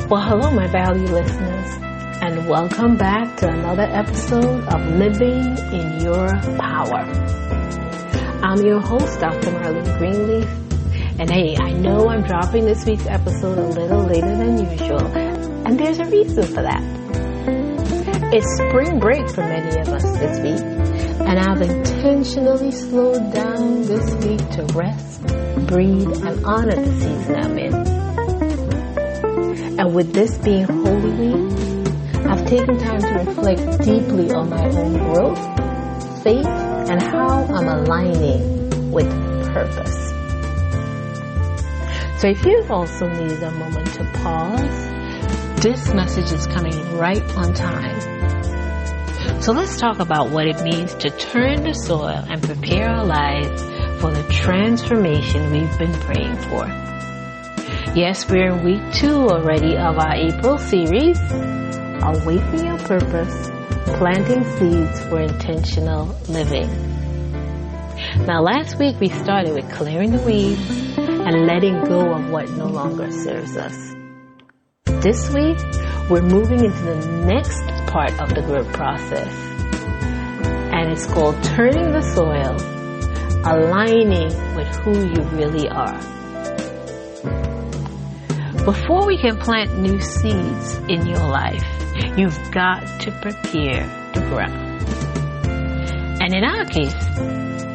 Well, hello, my valued listeners, and welcome back to another episode of Living in Your Power. I'm your host, Dr. Marlene Greenleaf, and hey, I know I'm dropping this week's episode a little later than usual, and there's a reason for that. It's spring break for many of us this week, and I've intentionally slowed down this week to rest, breathe, and honor the season I'm in. And with this being Holy Week, I've taken time to reflect deeply on my own growth, faith, and how I'm aligning with purpose. So if you've also needed a moment to pause, this message is coming right on time. So let's talk about what it means to turn the soil and prepare our lives for the transformation we've been praying for. Yes, we're in week 2 already of our April series, Awakening Your Purpose, Planting Seeds for Intentional Living. Now, last week we started with clearing the weeds and letting go of what no longer serves us. This week, we're moving into the next part of the growth process, and it's called turning the soil, aligning with who you really are. Before we can plant new seeds in your life, you've got to prepare the ground. And in our case,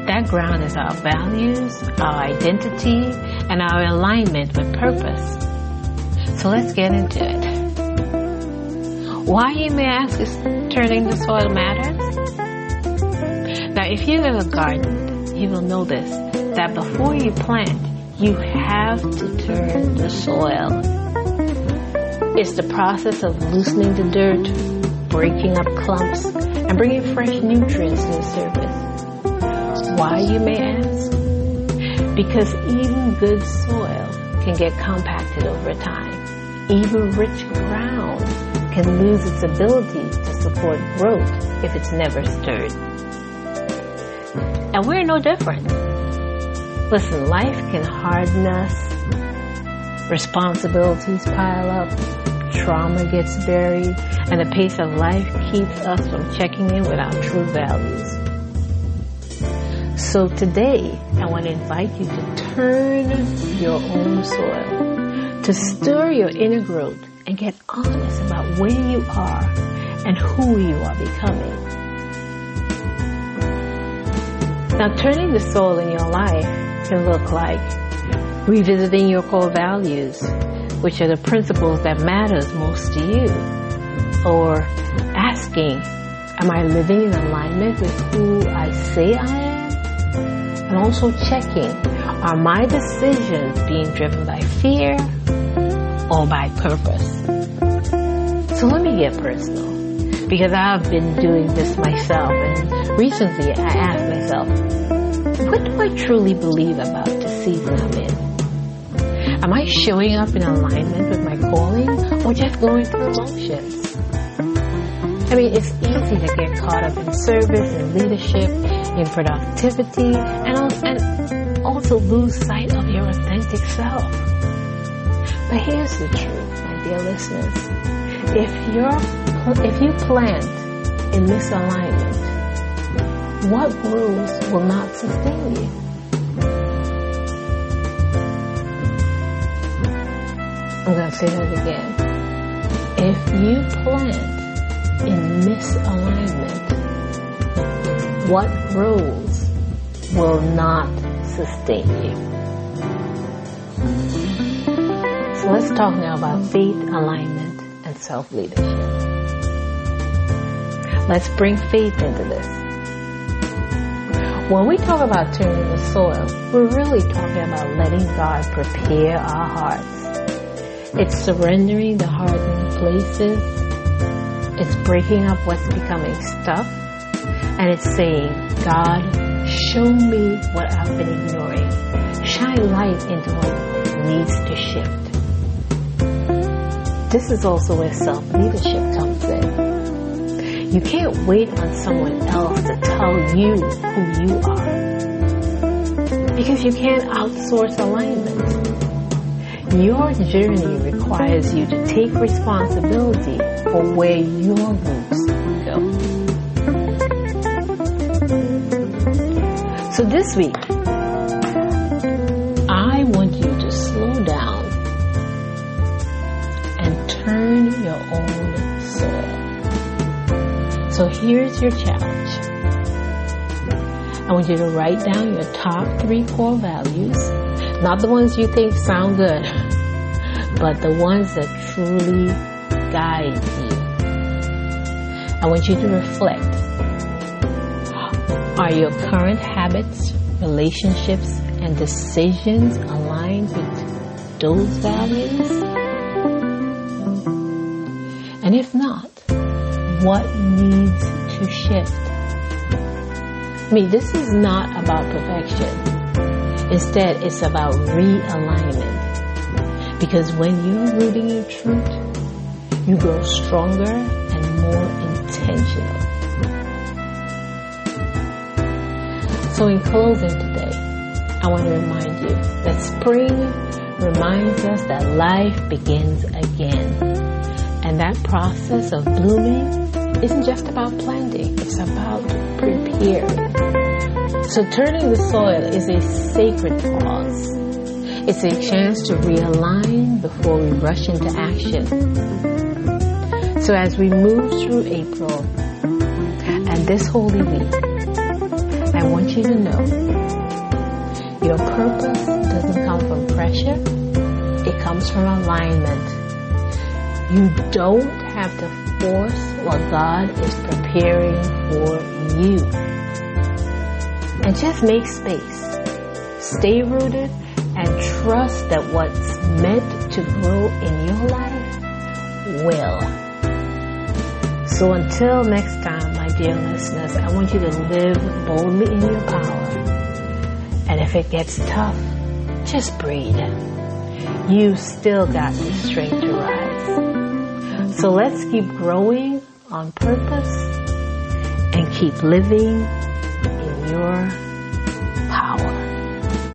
that ground is our values, our identity, and our alignment with purpose. So let's get into it. Why, you may ask, is turning the soil matters? Now, if you've ever gardened, you will know this, that before you plant, you have to turn the soil. It's the process of loosening the dirt, breaking up clumps, and bringing fresh nutrients to the surface. Why, you may ask? Because even good soil can get compacted over time. Even rich ground can lose its ability to support growth if it's never stirred. And we're no different. Listen, life can harden us, responsibilities pile up, trauma gets buried, and the pace of life keeps us from checking in with our true values. So today, I want to invite you to turn your own soil, to stir your inner growth, and get honest about where you are and who you are becoming. Now, turning the soil in your life can look like revisiting your core values, which are the principles that matters most to you, or asking, am I living in alignment with who I say I am? And also checking, are my decisions being driven by fear or by purpose? So let me get personal, because I've been doing this myself, and recently I asked myself, what do I truly believe about the season I'm in? Am I showing up in alignment with my calling, or just going through motions? I mean, it's easy to get caught up in service and leadership, in productivity, and also lose sight of your authentic self. But here's the truth, my dear listeners. If you plant in misalignment, what grows will not sustain you. I'm going to say that again. If you plant in misalignment, what grows will not sustain you. So let's talk now about faith, alignment, and self-leadership. Let's bring faith into this. When we talk about turning the soil, we're really talking about letting God prepare our hearts. It's surrendering the hardened places. It's breaking up what's becoming stuck. And it's saying, God, show me what I've been ignoring. Shine light into what needs to shift. This is also where self-leadership comes in. You can't wait on someone else to tell you who you are, because you can't outsource alignment. Your journey requires you to take responsibility for where your roots go. So this week, I want you to slow down and turn your own soil. So here's your challenge. I want you to write down your top 3 core values, not the ones you think sound good, but the ones that truly guide you. I want you to reflect. Are your current habits, relationships, and decisions aligned with those values? And if not, what needs to shift? This is not about perfection. Instead, it's about realignment. Because when you're rooting your truth, you grow stronger and more intentional. So in closing today, I want to remind you that spring reminds us that life begins again. And that process of blooming isn't just about planting, it's about preparing. So turning the soil is a sacred pause. It's a chance to realign before we rush into action. So as we move through April and this holy week, I want you to know your purpose doesn't come from pressure, it comes from alignment. You don't have to force what God is preparing for you. And just make space. Stay rooted and trust that what's meant to grow in your life will. So until next time, my dear listeners, I want you to live boldly in your power. And if it gets tough, just breathe. You still got the strength to rise. So let's keep growing on purpose and keep living in your power.